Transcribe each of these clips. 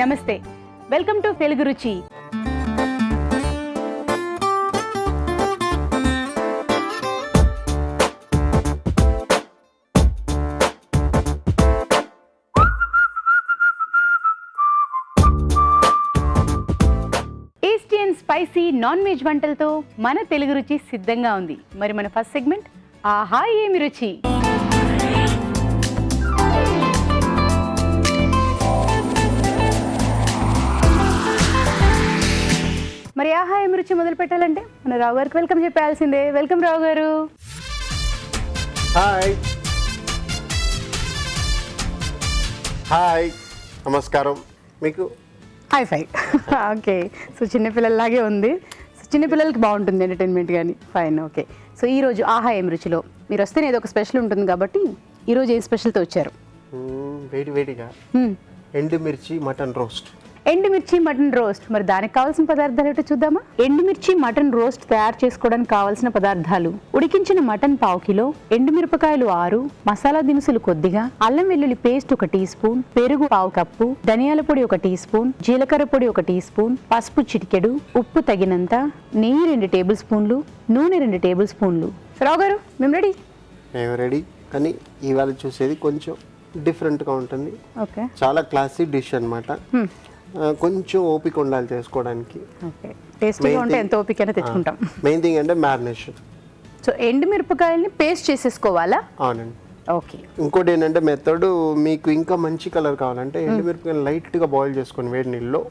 నమస్తే, welcome to Telugu Ruchi. Tasty and spicy non veg వంటలతో మన తెలుగు రుచి సిద్ధంగా ఉంది. మరి మన ఫస్ట్ సెగ్మెంట్ ఆహా ఏమి రుచి. మరి ఆహా ఏమి రుచి మొదలు పెట్టాలంటే మన రావు గారికి వెల్కమ్ చెప్పాల్సిందే. వెల్కమ్ రావు గారు. హాయ్ హాయ్ నమస్కారం. మీకు హై ఫై. ఓకే, సో చిన్నపిల్లల్లాగే ఉంది. సో చిన్నపిల్లలకి బాగుంటుంది ఎంటర్టైన్మెంట్ కానీ. Fine, okay. సో ఈరోజు ఆహా ఏం రుచిలో మీరు వస్తేనే ఏదో ఒక స్పెషల్ ఉంటుంది కాబట్టి ఈరోజు ఏం స్పెషల్తో వచ్చారు? వేడి వేడిగా ఎండుమిర్చి మటన్ రోస్ట్. ఎండుమిర్చి మటన్ రోస్ట్. మరి దానికి కావాల్సిన పదార్థాలు ఏంటో చూద్దామా? ఎండుమిర్చి మటన్ రోస్ట్ తయారు చేసుకోవడానికి కావాల్సిన పదార్థాలు: ఉడికించిన మటన్ 1/2 కిలో, ఎండుమిరపకాయలు 6, మసాలా దినుసులు కొద్దిగా, అల్లం వెల్లుల్లి పేస్ట్ 1 టీ స్పూన్, పెరుగు 1/2 కప్పు, ధనియాల పొడి 1 టీ స్పూన్, జీలకర్ర పొడి 1 టీ స్పూన్, పసుపు చిటికెడు, ఉప్పు తగినంత, నెయ్యి 2 టేబుల్ స్పూన్లు, నూనె 2 టేబుల్ స్పూన్లు. రావు గారు, మేము రెడీ? మేము రెడీ. కానీ ఇవాళ చూసేది కొంచెం డిఫరెంట్గా ఉంటుంది. ఓకే, చాలా క్లాసీ డిష్ అన్నమాట. కొంచెం ఓపిక ఉండాలి చేసుకోవడానికి. ఓకే, టేస్టీగా ఉంటే ఎంత ఓపికైనా తెచ్చుకుంటాం. మెయిన్ థింగ్ అంటే మ్యారినేషన్. సో ఎండుమిరపకాయల్ని పేస్ట్ చేసేసుకోవాలా? అవునండి. ఓకే. ఇంకోటి ఏంటంటే మెథడ్, మీకు ఇంకా మంచి కలర్ కావాలంటే ఎండుమిరపకాయలు లైట్గా బాయిల్ చేసుకొని వేడి నీళ్ళలో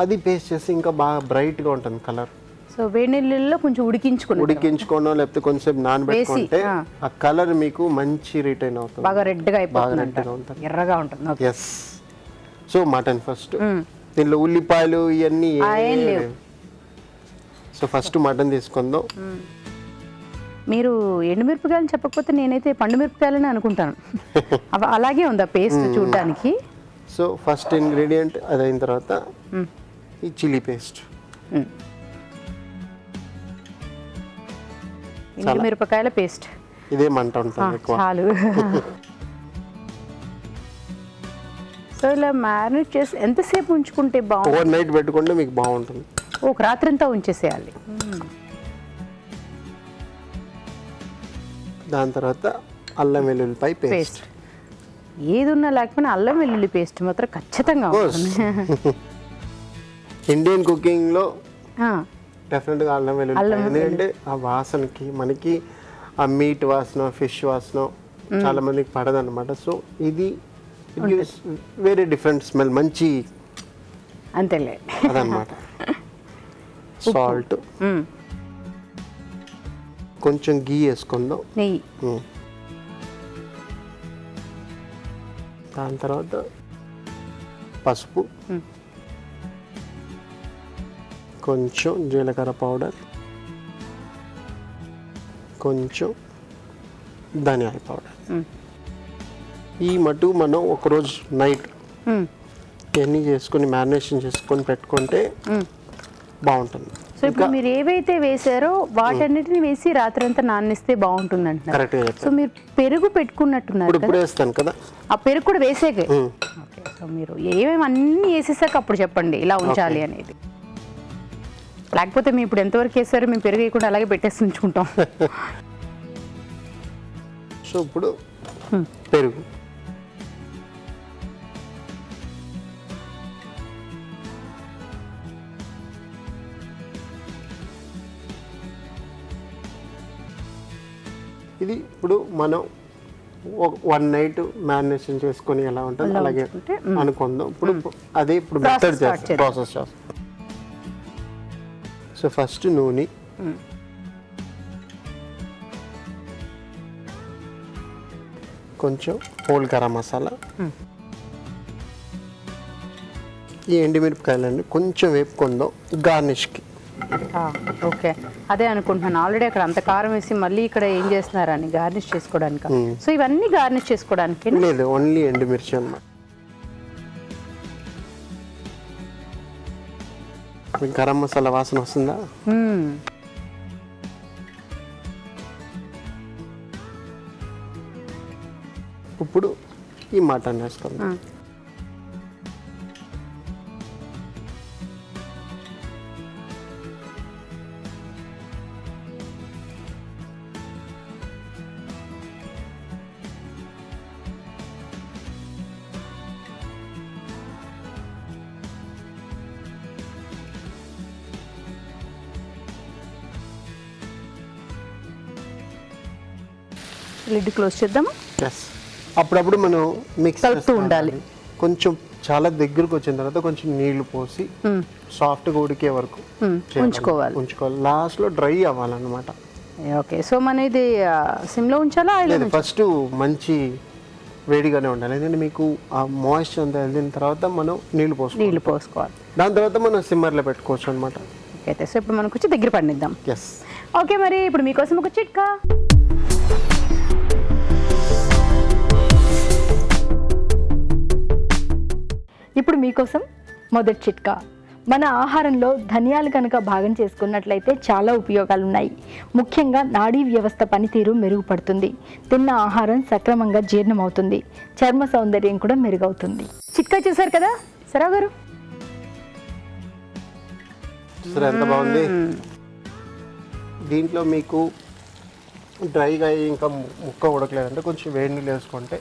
అది పేస్ట్ చేసి ఇంకా బాగా బ్రైట్గా ఉంటుంది కలర్. సో వేడి నీళ్ళలో కొంచెం ఉడికించుకోనో లేకపోతే కొంచెం నానబెట్టుకుంటే ఆ కలర్ మీకు మంచి రిటైన్ అవుతుంది, బాగా రెడ్గా అయిపోతుంది, ఎర్రగా ఉంటుంది. ఎస్. సో మటన్ ఫస్ట్, దీనిలో ఉల్లిపాయలు ఇవన్నీ సో ఫస్ట్ మటన్ తీసుకుందాం. మీరు ఎండుమిరపకాయలు చెప్పకపోతే నేనైతే పండు మిరపకాయలని అనుకుంటాను. అలాగే ఉంది ఆ పేస్ట్ చూడడానికి. సో ఫస్ట్ ఇంగ్రీడియంట్ అది అయిన తర్వాత ఈ చిల్లీ పేస్ట్. మిరపకాయల పేస్ట్ ఇదే మంట ఉంటుంది ఎక్కువ. చాలు. సో ఇలా మ్యారినేట్ చేసి ఎంతసేపు ఉంచుకుంటే బాగుంటుంది? ఓవర్ నైట్ పెట్టుకుంటే మీకు బాగుంటుంది. ఒక రాత్రంతా ఉంచేసేయాలి. దాని తర్వాత అల్లం వెల్లుల్లిపాయ పేస్ట్. ఏది ఉన్నా లేకపోయినా అల్లం వెల్లుల్లి పేస్ట్ మాత్రం ఖచ్చితంగా ఉంటుంది. ఇండియన్ కుకింగ్లో డెఫినెట్గా అల్లం వెల్లుల్లి, ఎందుకంటే ఆ వాసనకి మనకి ఆ మీట్ వాసన, ఫిష్ వాసన చాలా మందికి పడదన్నమాట. సో ఇది వెరీ డిఫరెంట్ స్మెల్, మంచి అంతేలే అదనమాట. సాల్ట్, కొంచెం గీ వేసుకుందాం, నెయ్యి. దాని తర్వాత పసుపు, కొంచెం జీలకర్ర పౌడర్, కొంచెం ధనియాల పౌడర్. ఈ మటు మనం ఒకరోజు నైట్ ఇవన్నీ చేసుకొని మ్యారినేషన్ చేసుకొని పెట్టుకుంటే బాగుంటుంది. సో ఇప్పుడు మీరు ఏవైతే వేసారో వాటన్నిటిని వేసి రాత్రంతా నానేస్తే బాగుంటుంది అంటున్నారు. కరెక్ట్గా చెప్పారు. సో మీరు పెరుగు పెట్టుకున్నట్టున్నారు. ఇప్పుడు వేస్తాను కదా, ఆ పెరుగు కూడా వేసేకే. ఓకే, సో మీరు ఏమేమి అన్నీ వేసేసాక అప్పుడు చెప్పండి ఇలా ఉంచాలి అనేది. లేకపోతే మేము ఇప్పుడు ఎంతవరకు వేసారో మేము పెరుగు వేయకుండా అలాగే పెట్టేసి ఉంచుకుంటాం. సో ఇప్పుడు పెరుగు, ఇది ఇప్పుడు మనం 1 నైట్ మ్యారినేషన్ చేసుకొని ఎలా ఉంటుంది అలాగే అనుకుందాం. ఇప్పుడు అదే ఇప్పుడు మెథడ్ చేస్తాం, ప్రాసెస్ చేస్తాం. సో ఫస్ట్ నూనె, కొంచెం హోల్ గరం మసాలా, ఈ ఎండుమిరపకాయలన్నీ కొంచెం వేపుకుందాం గార్నిష్కి. ఓకే, అదే అనుకుంటున్నాను. ఆల్రెడీ అక్కడ అంత కారం వేసి మళ్ళీ ఇక్కడ ఏం చేస్తున్నారని గార్నిష్ చేసుకోవడానికి. సో ఇవన్నీ గార్నిష్ చేసుకోవడానికి లేదు, ఓన్లీ ఎండుమిర్చి అన్నమాట. గరం మసాలా వాసన వస్తుందా? ఇప్పుడు ఈ మటన్ వేసుకుందాం. లిడ్ క్లోజ్ చేద్దామా? ఎస్. అప్పుడప్పుడు మనం మిక్స్ కలుపుతూ ఉండాలి. కొంచెం చాలా దగ్గరకు వచ్చిన తర్వాత కొంచెం నీళ్లు పోసి సాఫ్ట్గా ఉడికే వరకు ఉంచుకోవాలి. లాస్ట్లో డ్రై అవ్వాలన్నమాట. ఓకే. సో మన ఇది సిమ్లో ఉంచాలా? ఫస్ట్ మంచి వేడిగానే ఉండాలి, ఎందుకంటే మీకు ఆ మాయిశ్చర్ అంతా వెళ్ళిన తర్వాత మనం నీళ్లు పోసుకోవాలి. దాని తర్వాత మనం సిమ్మర్లో పెట్టుకోవచ్చు అనమాట. ఓకే. సో ఇప్పుడు మనకు వచ్చి దగ్గర పడిద్దాం. ఎస్. ఓకే, మరి ఇప్పుడు మీకోసం ఒక చిట్కా. ఇప్పుడు మీకోసం మొదటి చిట్కా. మన ఆహారంలో ధనియాలు కనుక భాగం చేసుకున్నట్లయితే చాలా ఉపయోగాలు ఉన్నాయి. ముఖ్యంగా నాడీ వ్యవస్థ పనితీరు మెరుగుపడుతుంది. తిన్న ఆహారం సక్రమంగా జీర్ణమవుతుంది. చర్మ సౌందర్యం కూడా మెరుగవుతుంది. చిట్కా చూసారు కదా సరావ్ గారు? ఎంత బాగుంది. దీంట్లో మీకు డ్రైగా ఇంకా ముక్క ఉడకలేదంటే కొంచెం వేడి నీళ్ళు వేసుకుంటే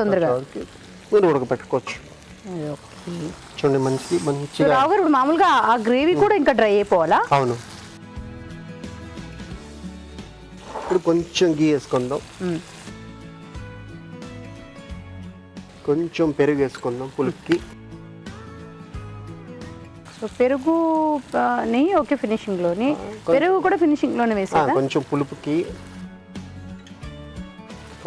తొందరగా మీరు ఉడకపెట్టుకోవచ్చు. చూడండి మంచిగా. రావు గారు, ఇప్పుడు మామూలుగా ఆ గ్రేవీ కూడా ఇంకా డ్రై అయిపోవాలా? అవును. ఇప్పుడు కొంచెం గీ వేసుకుందాం, కొంచెం పెరుగు వేసుకుందాం పులుపుకి. సో పెరుగు నెయ్యి ఓకే, ఫినిషింగ్ లోని పెరుగు కూడా ఫినిషింగ్ లోనే వేసాం. కొంచెం పులుపుకి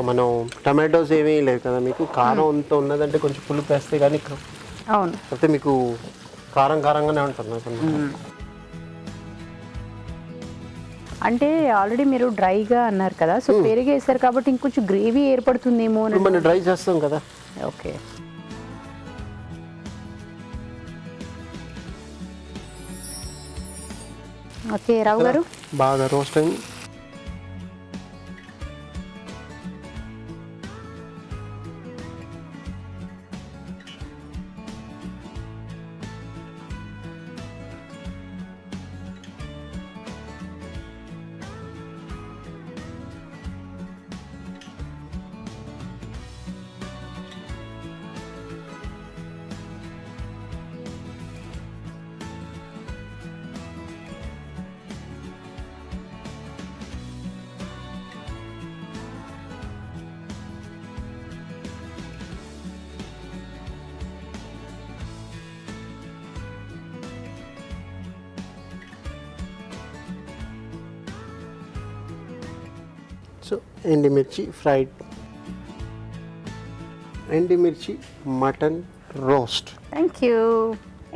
మనం టమాటోస్ ఏమీ లేదు కదా, మీకు కారం అంత ఉన్నదంటే కొంచెం పులుపు వేస్తే కానీ అవును అయితే మీకు కారంగానే ఉంటుంది. అంటే ఆల్రెడీ మీరు డ్రైగా అన్నారు కదా, సో పెరుగు వేసారు కాబట్టి ఇంకొంచెం గ్రేవీ ఏర్పడుతుందేమో అని. మనం డ్రై చేస్తాం కదా. ఓకే. ఓకే రావు గారు, బాగా రోస్ట్ అయింది. సో ఎండుమిర్చి ఫ్రైడ్, ఎండుమిర్చి మటన్ రోస్ట్. Thank you.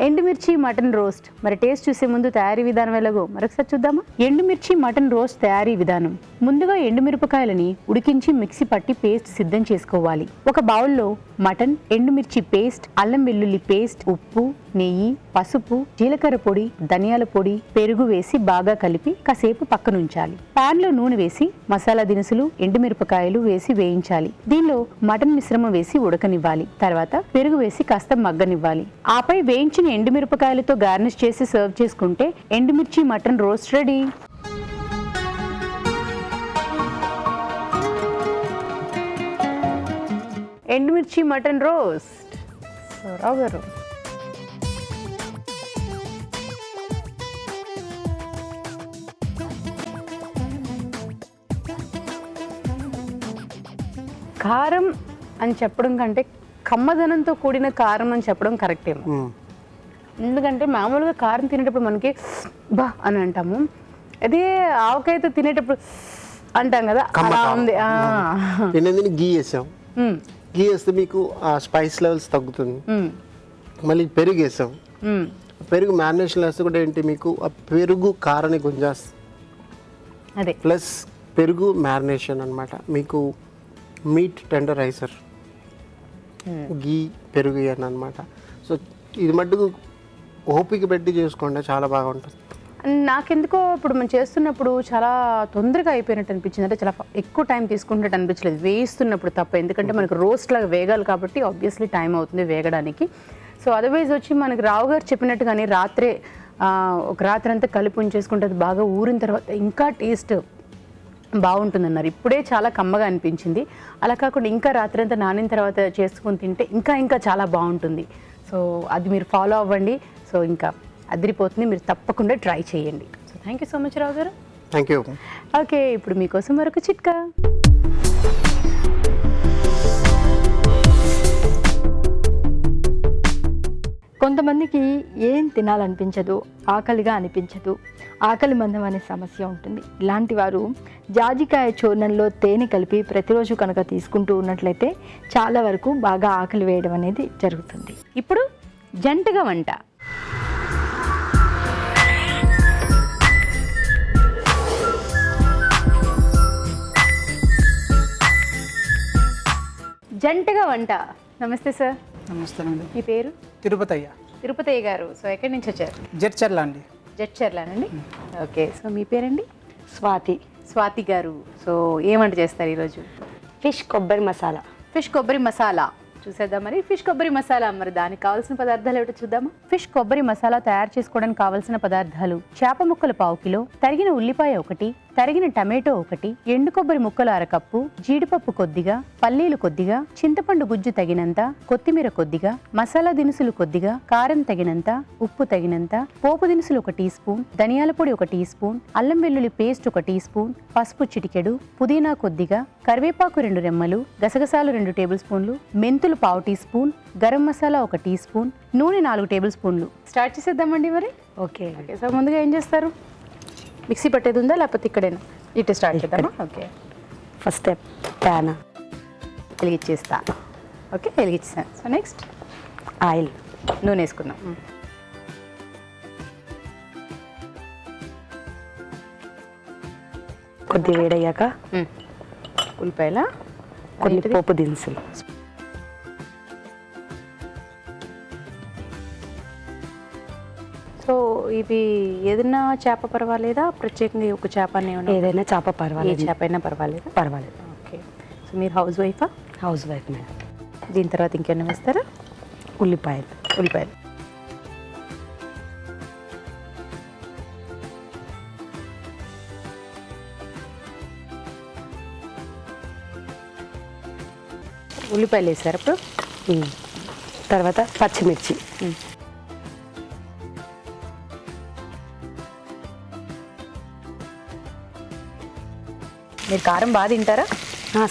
ఎండుమిర్చి మటన్ రోస్ట్. మరి టేస్ట్ చూసే ముందు తయారీ విధానం ఎలాగో మరొకసారి చూద్దామా? ఎండుమిర్చి మటన్ రోస్ట్ తయారీ విధానం. ముందుగా ఎండుమిరపకాయలని ఉడికించి మిక్సీ పట్టి పేస్ట్ సిద్ధం చేసుకోవాలి. ఒక బౌల్లో మటన్, ఎండుమిర్చి పేస్ట్, అల్లం వెల్లుల్లి పేస్ట్, ఉప్పు, నెయ్యి, పసుపు, జీలకర్ర పొడి, ధనియాల పొడి, పెరుగు వేసి బాగా కలిపి కాసేపు పక్కనుంచాలి. పాన్ లో నూనె వేసి మసాలా దినుసులు, ఎండుమిరపకాయలు వేసి వేయించాలి. దీనిలో మటన్ మిశ్రమం వేసి ఉడకనివ్వాలి. తర్వాత పెరుగు వేసి కాస్త మగ్గనివ్వాలి. ఆపై వేయించిన ఎండుమిరపకాయలతో గార్నిష్ చేసి సర్వ్ చేసుకుంటే ఎండుమిర్చి మటన్ రోస్ట్ రెడీ. ఎండుమిర్చి మటన్ రోస్ట్. రావు గారు, కారం అని చెప్పడం కంటే కమ్మదనంతో కూడిన కారం అని చెప్పడం కరెక్టేమో. ఎందుకంటే మామూలుగా కారం తినేటప్పుడు మనకి బా అని అంటాము, అదే ఆవకాయతో తినేటప్పుడు అంటాం కదా, అలా ఉంది. గీ వేసాం, గీ వేస్తే మీకు ఆ స్పైస్ లెవెల్స్ తగ్గుతుంది. మళ్ళీ పెరుగు వేసాం, పెరుగు మ్యారినేషన్ వేస్తే కూడా ఏంటి మీకు ఆ పెరుగు కారాన్ని గుంజేస్తుంది. అదే ప్లస్ పెరుగు మ్యారినేషన్ అనమాట. మీకు మీట్ టెండరైజర్, గీ పెరుగు అని అనమాట. సో ఇది మట్టుకు ఓపిక పెట్టి చేసుకోండి, చాలా బాగుంటుంది. నాకెందుకో ఇప్పుడు మనం చేస్తున్నప్పుడు చాలా తొందరగా అయిపోయినట్టు అనిపించింది. అంటే చాలా ఎక్కువ టైం తీసుకుంటున్నట్టు అనిపించలేదు వేస్తున్నప్పుడు తప్ప, ఎందుకంటే మనకు రోస్ట్ లాగా వేగాలి కాబట్టి ఆబ్వియస్లీ టైం అవుతుంది వేగడానికి. సో అదర్వైజ్ వచ్చి మనకి రావు గారు చెప్పినట్టుగానే రాత్రే ఒక రాత్రి అంతా కలిపి ఉంచేసుకుంటే అది బాగా ఊరిన తర్వాత ఇంకా టేస్ట్ బాగుంటుందన్నారు. ఇప్పుడే చాలా కమ్మగా అనిపించింది. అలా కాకుండా ఇంకా రాత్రి అంతా నానిన తర్వాత చేసుకుని తింటే ఇంకా చాలా బాగుంటుంది. సో అది మీరు ఫాలో అవ్వండి. సో ఇంకా అదిరిపోతుంది, మీరు తప్పకుండా ట్రై చేయండి. So thank you so much Rao garu. Thank you. Okay, ఇప్పుడు మీకోసం మరొక చిట్కా. కొంతమందికి ఏం తినాలనిపించదు, ఆకలిగా అనిపించదు, ఆకలి మందం అనే సమస్య ఉంటుంది. ఇలాంటి వారు జాజికాయ చూర్ణంలో తేనె కలిపి ప్రతిరోజు కనుక తీసుకుంటూ ఉన్నట్లయితే చాలా వరకు బాగా ఆకలి వేయడం అనేది జరుగుతుంది. ఇప్పుడు జంటగా వంట. జంటగా వంట. నమస్తే సార్. నమస్తే అండి. మీ పేరు? తిరుపతయ్య. తిరుపతయ్య గారు. సో ఎక్కడి నుంచి వచ్చారు? జడ్చర్ల అండి. జడ్చర్లానండి. ఓకే. సో మీ పేరండి? స్వాతి. స్వాతి గారు. సో ఏం వంట చేస్తారు ఈరోజు? ఫిష్ కొబ్బరి మసాలా. ఫిష్ కొబ్బరి మసాలా చూసేద్దాం. మరి ఫిష్ కొబ్బరి మసాలా, మరి దానికి కావాల్సిన పదార్థాలు ఏమిటో చూద్దామా? ఫిష్ కొబ్బరి మసాలా తయారు చేసుకోవడానికి కావాల్సిన పదార్థాలు: చేప ముక్కలు 1/2 కిలో, తరిగిన ఉల్లిపాయ 1, తరిగిన టమాటో 1, ఎండు కొబ్బరి ముక్కలు 1/2 కప్పు, జీడిపప్పు కొద్దిగా, పల్లీలు కొద్దిగా, చింతపండు గుజ్జు తగినంత, కొత్తిమీర కొద్దిగా, మసాలా దినుసులు కొద్దిగా, కారం తగినంత, ఉప్పు తగినంత, పోపు దినుసులు 1 టీ స్పూన్, ధనియాల పొడి 1 టీ స్పూన్, అల్లం వెల్లుల్లి పేస్ట్ 1 టీ స్పూన్, పసుపు చిటికెడు, పుదీనా కొద్దిగా, కరివేపాకు 2 రెమ్మలు, గసగసాలు 2 టేబుల్ స్పూన్లు, మెంతులు 1/2 teaspoon, garam masala 1 teaspoon, నూనె 4 టేబుల్ స్పూన్లు. స్టార్ట్ చేసేద్దామండి మరి. ఓకే. ఓకే. సో ముందుగా ఏం చేస్తారు? మిక్సీ పట్టేది ఉందా లేకపోతే ఇక్కడేనా? ఇటు స్టార్ట్ చేద్దామా? ఓకే. ఫస్ట్ స్టెప్ ప్యాన్ వెలిగించేస్తా. ఓకే, వెలిగించాను. సో నెక్స్ట్ ఆయిల్, నూనె వేసుకుందాం. కొద్ది వేడయ్యాక ఉల్లిపాయల కొన్ని పోపు దినుసులు. సో ఇవి ఏదైనా చేప పర్వాలేదా? ప్రత్యేకంగా ఒక చేపని ఏదైనా చేప ఏ పర్వాలేదు. చేప అయినా పర్వాలేదా? పర్వాలేదు. ఓకే. సో మీరు హౌస్ వైఫా? Housewife madam. దీని తర్వాత ఇంకేమైనా వేస్తారా? ఉల్లిపాయలు. ఉల్లిపాయలు. ఉల్లిపాయలు వేసారు అప్పుడు. తర్వాత పచ్చిమిర్చి. మీరు కారం బాగా తింటారా?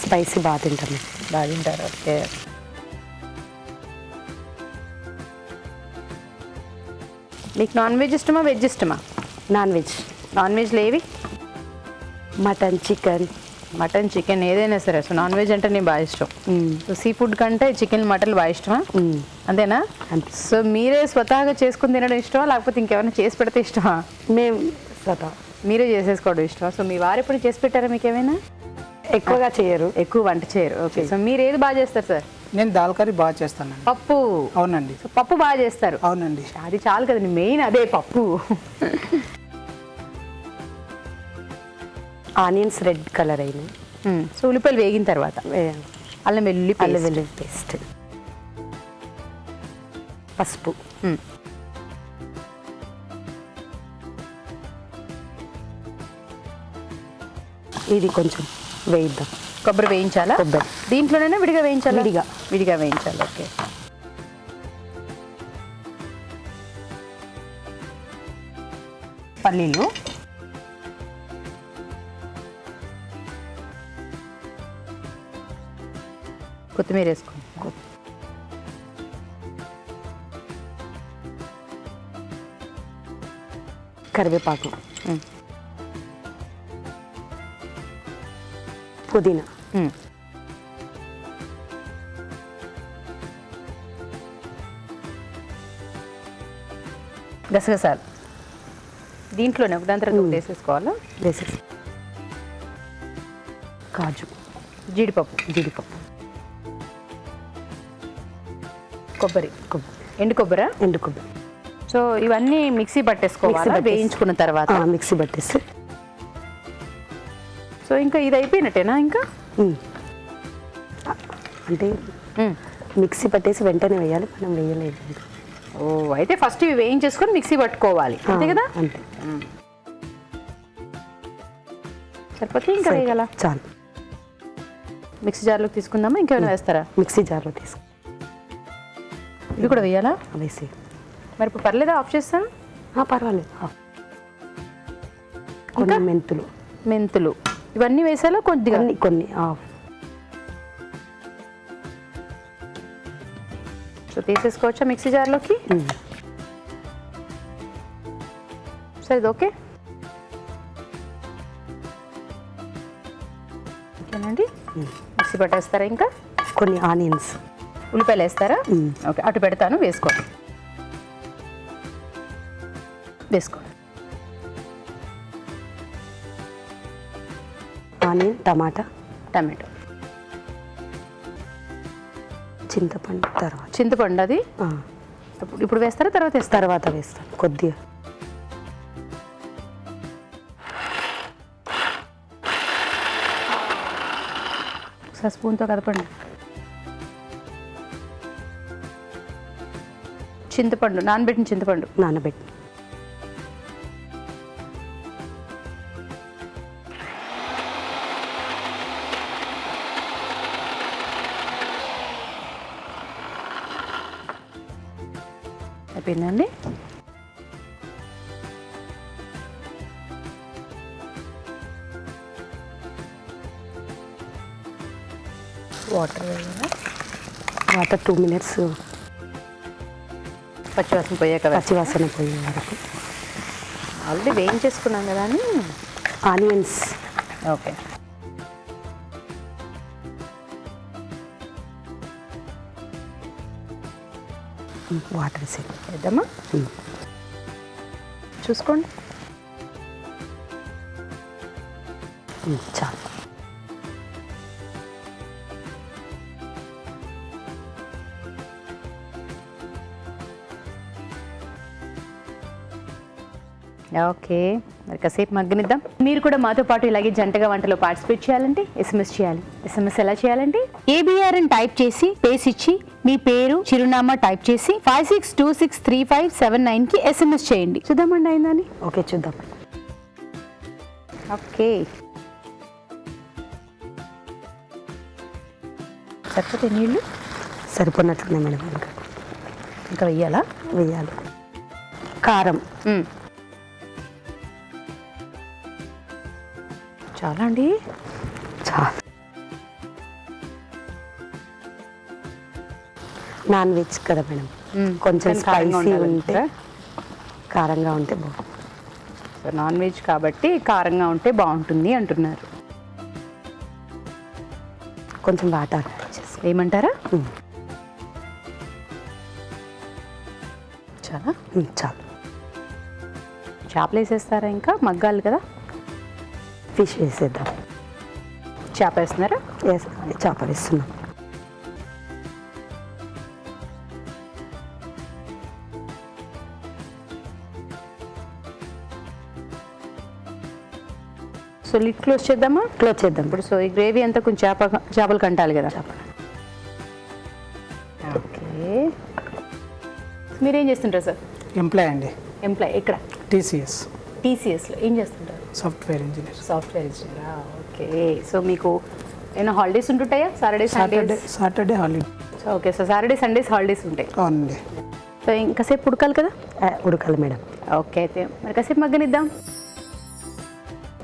స్పైసీ బాగా తింటాము. బాగా తింటారు. ఓకే. మీకు నాన్ వెజ్ ఇష్టమా, వెజ్ ఇష్టమా? Non veg. నాన్ వెజ్లో ఏవి? Mutton, chicken. మటన్, చికెన్ ఏదైనా సరే. సో నాన్ వెజ్ అంటే నేను బాగా ఇష్టం. సో సీ ఫుడ్ కంటే చికెన్, మటన్ బాగా ఇష్టమా? అంతేనా? అంతే. సో మీరే స్వతహాగా చేసుకుని తినడం ఇష్టమా లేకపోతే ఇంకేమైనా చేసి పెడితే ఇష్టమా? మేము స్వతహా మీరే చేసేసుకోవడం ఇష్టమా? సో మీ వారు ఎప్పుడు చేసి పెట్టారా మీకు ఏమైనా? ఎక్కువగా చేయరు. ఎక్కువ వంట చేయరు. ఓకే. సో మీరు ఏది బాగా చేస్తారు సార్? నేను దాల్ కర్రీ బాగా చేస్తానండి. పప్పు. అవునండి. సో పప్పు బాగా చేస్తారు. అవునండి. అది చాలు కదండి, మెయిన్ అదే పప్పు. ఆనియన్స్ రెడ్ కలర్ అయినాయి. సో ఉల్లిపాయలు వేగిన తర్వాత అల్లం వెల్లుల్లి అల్లం వెల్లుల్లి పేస్ట్, పసుపు, ఇది కొంచెం వేయిద్దాం. కొబ్బరి వేయించాలా? కొబ్బరి దీంట్లోనైనా విడిగా వేయించాలా? విడిగా. విడిగా వేయించాలి. ఓకే. పల్లీలు, కొత్తిమీర వేసుకోండి. కరివేపాకు, పుదీనా, గసగసాలు దీంట్లోనే ఒకదాని తర్వాత ఒకటి వేసేసుకోవాలా? వేసేసి కాజు, జీడిపప్పు, కొబ్బరి, ఎండు కొబ్బరా? ఎండు కొబ్బరి. సో ఇవన్నీ మిక్సీ పట్టేసుకోవాలి వేయించుకున్న తర్వాత. మిక్సీ పట్టేసి. సో ఇంకా ఇది అయిపోయినట్టేనా? ఇంకా అంటే మిక్సీ పట్టేసి వెంటనే వేయాలి, మనం వేయలేదు. ఓ, అయితే ఫస్ట్ ఇవి వేయించేసుకొని మిక్సీ పట్టుకోవాలి అంతే కదా? అంతే. సరిపోతే ఇంకా వేయగల? చాలు. మిక్సీ జార్లోకి తీసుకుందామా? ఇంకేమైనా వేస్తారా? మిక్సీ జార్లో తీసుకు. ఇవి కూడా వేయాలా? వేసి. మరి ఇప్పుడు పర్లేదా? ఆఫ్ చేస్తాను. పర్వాలేదు. కొన్ని మెంతులు ఇవన్నీ వేసాలో కొద్దిగా? కొన్ని. సో తీసేసుకోవచ్చా మిక్సీ జార్లోకి? సరే ఇది ఓకే. ఓకేనండి, మిక్సీ పట్టేస్తారా? ఇంకా కొన్ని ఆనియన్స్, ఉల్లిపాయలు వేస్తారా? ఓకే, అటు పెడతాను, వేసుకోండి. వేసుకోండి. ఆనియన్, టమాటా, టమాటో, చింతపండు తర్వాత చింతపండు అది ఇప్పుడు వేస్తారా? తర్వాత వేస్తారా? తర్వాత వేస్తాను కొద్దిగా. ఒకసారి స్పూన్తో కదపండి. చింతపండు, నానబెట్టిన చింతపండు నానబెట్టి అయిపోయిందండి. వాటర్ వేయాలా? వాటర్ 2 minutes పచ్చివాసన పోయాక వేస్తారా? పచ్చివాసన పోయే వరకు. ఆల్రెడీ వేయించేసుకున్నాం కదా అని. ఆనియన్స్ ఓకే, వాటర్ వేసేది. వేద్దామా? చూసుకోండి. చాలు. ఓకే, మరి కాసేపు మగ్గనిద్దాం. మీరు కూడా మాతో పాటు ఇలాగే జంటగా వంటలో పార్టిసిపేట్ చేయాలంటే SMS చేయాలి. SMS ఎలా చేయాలంటే ABR అని టైప్ చేసి పేస్ ఇచ్చి మీ పేరు చిరునామా టైప్ చేసి 56263579కి SMS చేయండి. చూద్దామండి అయిందని. ఓకే, చూద్దాం. ఓకే, సరిపోతే నీళ్ళు సరిపోయినట్లున్నాయి మేడం. ఇంకా వెయ్యాలా? వేయాలి. కారం చాలా అండి. చాలు. నాన్ వెజ్ కదా మేడం, కొంచెం కారంగా స్పైసీ ఉండాలి ఉంటే, కదా? కారంగా ఉంటే బాగుంటుంది. సో నాన్ వెజ్ కాబట్టి కారంగా ఉంటే బాగుంటుంది అంటున్నారు. కొంచెం వాటర్ చేసి ఏమంటారా? చాలా చాలు. చేపలు వేసేస్తారా? ఇంకా మగ్గాలి కదా. ఫిష్ వేసేద్దాం. చేప వేస్తున్నారా? చేప వేస్తున్నాం. సో లిడ్ క్లోజ్ చేద్దామా? క్లోజ్ చేద్దాం. ఇప్పుడు సో ఈ గ్రేవీ అంతా కొంచెం చేపలు కంటాలి కదా. ఓకే, మీరేం చేస్తుంటారు సార్? ఎంప్లాయ్ అండి, ఎంప్లాయ్ ఇక్కడ TCSలో ఏం చేస్తుంటారు? Software engineer. సాఫ్ట్వేర్ ఇంజనీరా? ఓకే, సో మీకు ఏమైనా హాలిడేస్ ఉంటుంటాయా? Saturday holiday. Okay, so Saturday Sundays holidays ఉంటాయి. అవునండి. సో ఇంకాసేపు ఉడకాలి కదా. ఉడకాలి మేడం. ఓకే, అయితే మరి కాసేపు మగ్గనిద్దాం.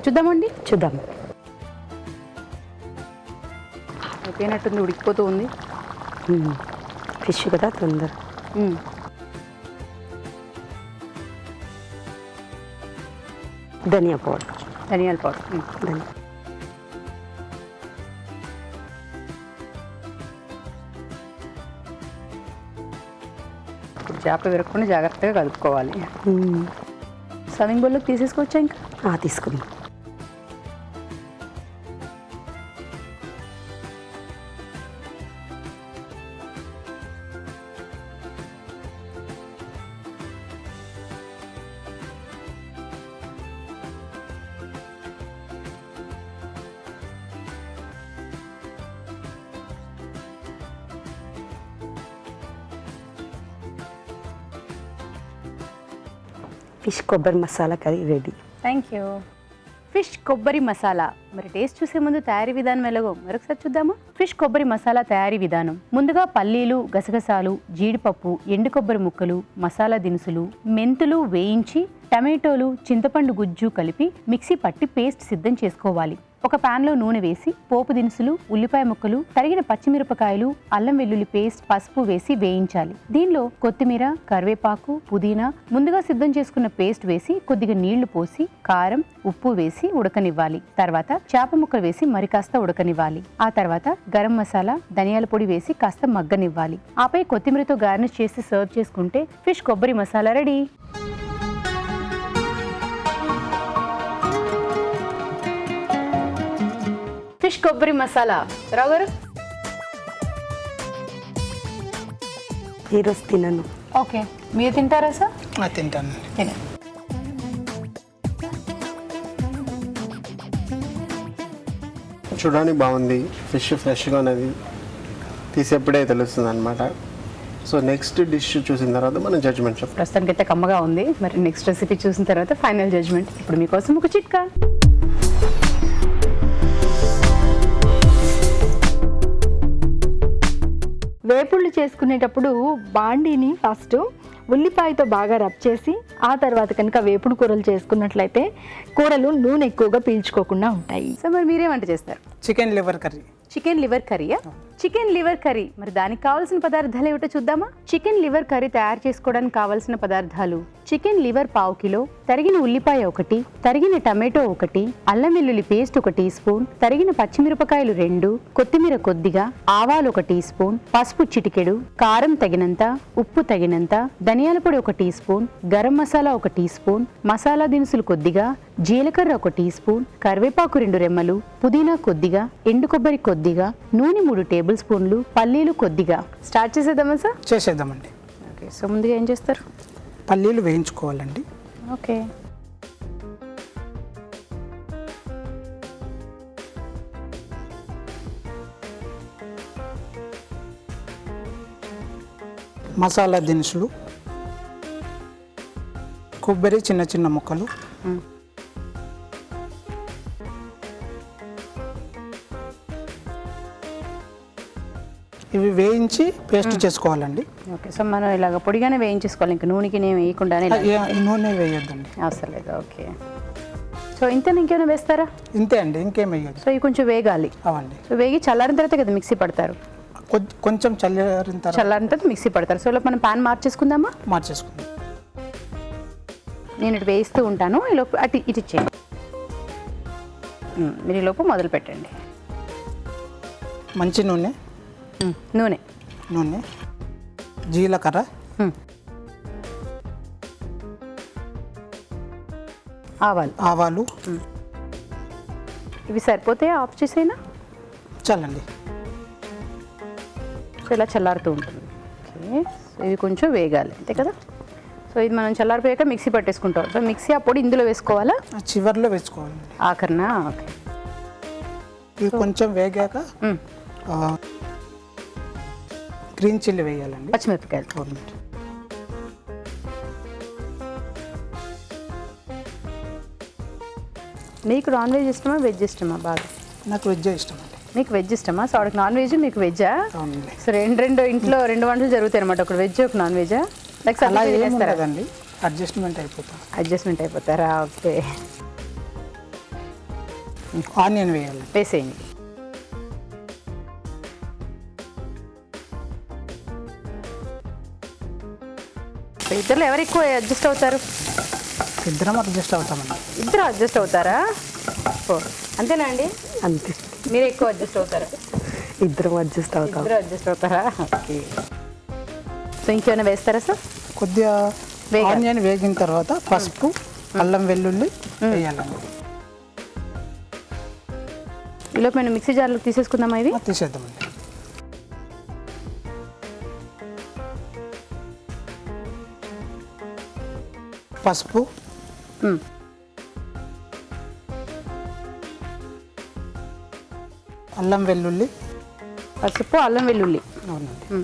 చూద్దామండి. చూద్దాం. అయిపోయినట్టుంది, ఉడికిపోతూ ఉంది. ఫిష్ కదా తొందర. ధనియా పౌడర్. ధనియాల పౌడర్. ధనియా ఇప్పుడు చేప విరగకుండా జాగ్రత్తగా కలుపుకోవాలి. సర్వింగ్ బౌల్లోకి తీసేసుకోవచ్చా? ఇంకా తీసుకుందాం. ఫిష్ కొబ్బరి masala curry ready. Thank you. Fish కొబ్బరి మసాలా. మరి టేస్ట్ చూసే ముందు తయారీ విధానం ఎలాగో మరొకసారి చూద్దామా? ఫిష్ కొబ్బరి మసాలా తయారీ విధానం. ముందుగా పల్లీలు, గసగసాలు, జీడిపప్పు, ఎండు కొబ్బరి ముక్కలు, మసాలా దినుసులు, మెంతులు వేయించి టమాటోలు, చింతపండు గుజ్జు కలిపి మిక్సీ పట్టి పేస్ట్ సిద్ధం చేసుకోవాలి. ఒక పాన్ లో నూనె వేసి పోపు దినుసులు, ఉల్లిపాయ ముక్కలు, తరిగిన పచ్చిమిరపకాయలు, అల్లం వెల్లుల్లి పేస్ట్, పసుపు వేసి వేయించాలి. దీనిలో కొత్తిమీర, కరివేపాకు, పుదీనా, ముందుగా సిద్ధం చేసుకున్న పేస్ట్ వేసి కొద్దిగా నీళ్లు పోసి కారం, ఉప్పు వేసి ఉడకనివ్వాలి. తర్వాత చేప ముక్కలు వేసి మరి కాస్త ఉడకనివ్వాలి. ఆ తర్వాత గరం మసాలా, ధనియాల పొడి వేసి కాస్త మగ్గనివ్వాలి. ఆపై కొత్తిమీరతో గార్నిష్ చేసి సర్వ్ చేసుకుంటే ఫిష్ కొబ్బరి మసాలా రెడీ. ఫిష్ కొబ్బరి మసాలా. రావు గారు ఈరోజు తినను. ఓకే, మీరు తింటారా సార్? తింటాను. తినండి. చూడడానికి బాగుంది, ఫిష్ ఫ్రెష్గా ఉన్నది, తీసేప్పుడే తెలుస్తుంది అనమాట. సో నెక్స్ట్ డిష్ చూసిన తర్వాత మనం జడ్జ్మెంట్ చెప్తాం. ప్రస్తుతానికి అయితే కమ్మగా ఉంది. మరి నెక్స్ట్ రెసిపీ చూసిన తర్వాత ఫైనల్ జడ్జ్మెంట్. ఇప్పుడు మీకోసం ఒక చిట్కా. వేపుళ్ళు చేసుకునేటప్పుడు బాండీని ఫస్ట్ ఉల్లిపాయతో బాగా రబ్ చేసి ఆ తర్వాత కనుక వేపుడు కూరలు చేసుకున్నట్లయితే కూరలు నూనె ఎక్కువగా పీల్చుకోకుండా ఉంటాయి. సో మరి మీరే వంట చేస్తారు? Chicken liver curry. Chicken liver కర్రీయా? Chicken liver curry. మరి దానికి కావాల్సిన పదార్థాలు ఏమిటో చూద్దామా? చికెన్ లివర్ కర్రీ తయారు చేసుకోవడానికి కావాల్సిన పదార్థాలు: చికెన్ లివర్ పావు కిలో, తరిగిన ఉల్లిపాయ 1, తరిగిన టమాటో 1, అల్లం వెల్లుల్లి పేస్ట్ 1 టీ స్పూన్, తరిగిన పచ్చిమిరపకాయలు 2, కొత్తిమీర కొద్దిగా, ఆవాలు 1 టీ స్పూన్, పసుపు చిటికెడు, కారం తగినంత, ఉప్పు తగినంత, ధనియాల పొడి 1 teaspoon, garam masala 1 teaspoon, masala దినుసులు కొద్దిగా, జీలకర్ర 1 టీ స్పూన్, కరివేపాకు 2 రెమ్మలు, పుదీనా కొద్దిగా, ఎండు కొబ్బరి కొద్దిగా, నూనె 3 టేబుల్ స్పూన్లు, పల్లీలు కొద్దిగా. స్టార్ట్ చేసేద్దామా సార్? చేసేద్దామండి. ఓకే, సో ముందుగా ఏం చేస్తారు? పల్లీలు వేయించుకోవాలండి. ఓకే, మసాలా దినుసులు, కొబ్బరి చిన్న చిన్న ముక్కలు, ఇవి వేయించి పేస్ట్ చేసుకోవాలండి. ఓకే. సో మనం ఇలాగ పొడిగానే వేయించేసుకోవాలి, ఇంకా నూనెకి నేను వేయకుండానే? నూనె వేయొద్దండి. అవసరం లేదు. ఓకే, సో ఇంత ఇంకేమైనా వేస్తారా? ఇంతే అండి, ఇంకేం వేయద్దు. సో ఇవి కొంచెం వేగాలి. అవండి. సో వేగి చల్లారిన తర్వాత కదా మిక్సీ పడతారు? కొంచెం చల్లారిన తర్వాత చల్లారిన తర్వాత మిక్సీ పడతారు. సో ఇలా మనం పాన్ మార్చేసుకుందామా? మార్చేసుకుందాం. నేను ఇటు వేయిస్తూ ఉంటాను, ఈ లోపు అటు ఇటు ఇచ్చేయండి. మీరు ఈ లోపు మొదలు పెట్టండి. మంచి నూనె, నూనె, జీలకర్ర, ఆవాలు. ఇవి సరిపోతే ఆఫ్ చేసేనా? చాలండి. సో ఇలా చల్లారుతూ ఉంటుంది. ఓకే, సో ఇవి కొంచెం వేగాలి, అంతే కదా? సో ఇది మనం చల్లారిపోయాక మిక్సీ పట్టేసుకుంటాం. సో మిక్సీ ఆ పొడి ఇందులో వేసుకోవాలా? చివర్లో వేసుకోవాలండి. ఆఖరినా? ఓకే. ఇవి కొంచెం వేగాక గ్రీన్ చిల్లీ వేయాలండి. పచ్చిమిరపకాయలు. అవునండి. మీకు నాన్ వెజ్ ఇష్టమా, వెజ్ ఇష్టమా? బాగా నాకు వెజ్ ఇష్టం అండి. మీకు వెజ్ ఇష్టమా? సో వాడికి నాన్ వెజ్, మీకు వెజ్జా? అవునండి. సో రెండు ఇంట్లో 2 వంటలు జరుగుతాయి అనమాట, ఒకటి వెజ్, ఒక నాన్ వెజ్జా? లైక్ అలా ఏం ఉండదండి, అడ్జస్ట్మెంట్ అయిపోతారా? ఓకే, ఆనియన్ వేయాలి. వేసేయండి. ఇద్దరు ఎవరు ఎక్కువ అడ్జస్ట్ అవుతారు? ఇద్దరం అడ్జస్ట్ అవుతామండి. ఇద్దరు అడ్జస్ట్ అవుతారా? ఓ, అంతేనా అండి? అంతే, మీరు ఎక్కువ అడ్జస్ట్ అవుతారా? ఇద్దరం అడ్జస్ట్ అవుతాం. ఇద్దరు అడ్జస్ట్ అవుతారా? ఓకే. సో ఇంకేమైనా వేస్తారా సార్? కొద్దిగా వేగాలి. ఆనియన్ వేగిన తర్వాత పసుపు, అల్లం వెల్లుల్లి వేయాలండి. ఈలోపు మేము మిక్సీ జార్లో తీసేసుకుందామా? ఇవి తీసేద్దామండి. పసుపు, అల్లం వెల్లుల్లి. పసుపు, అల్లం వెల్లుల్లి. అవునండి.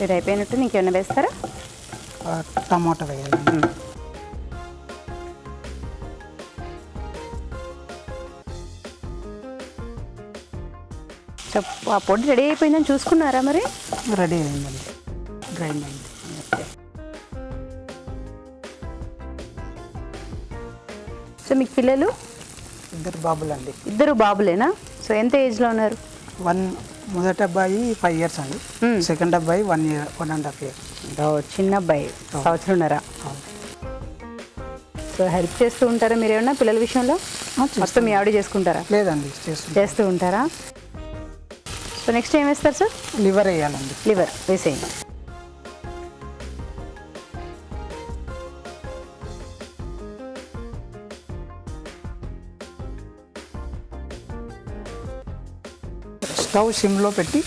ఇది అయిపోయినట్టు ఇంకేమైనా వేస్తారా? టమాటా వేయాలండి. సో ఆ పొడి రెడీ అయిపోయిందని చూసుకున్నారా మరి? రెడీ అయిందండి, గ్రైండ్ అయింది. సో మీకు పిల్లలు? 2 బాబులండి. 2 బాబులేనా? సో ఎంత ఏజ్లో ఉన్నారు? మొదటి అబ్బాయి 5 years అండి, సెకండ్ అబ్బాయి 1 year 1.5 years. చిన్న అబ్బాయి, సంవత్సరంన్నర. సో హెల్ప్ చేస్తూ ఉంటారా మీరు ఏమన్నా పిల్లల విషయంలో? మొత్తం మీ ఆవిడ చేసుకుంటారా? లేదండి, చేస్తూ ఉంటారా? సో నెక్స్ట్ ఏం వేస్తారు సార్? లివర్ వేయాలండి. లివర్ వేసేయండి. స్టవ్ సిమ్లో పెట్టి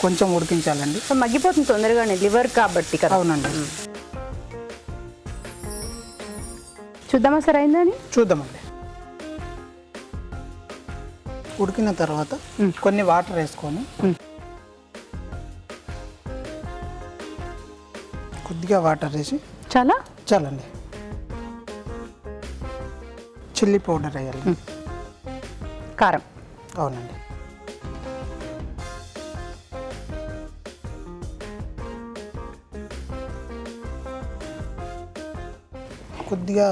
కొంచెం ఉడికించాలండి. సో మగ్గిపోతుంది తొందరగానే, లివర్ కాబట్టి కదా. అవునండి. చూద్దామా సార్ అయిందని? చూద్దామండి. ఉడికిన తర్వాత కొన్ని వాటర్ వేసుకొని కొద్దిగా వాటర్ వేసి చాలండి. చిల్లీ పౌడర్ వేయాలి. కారం. అవునండి. కొద్దిగా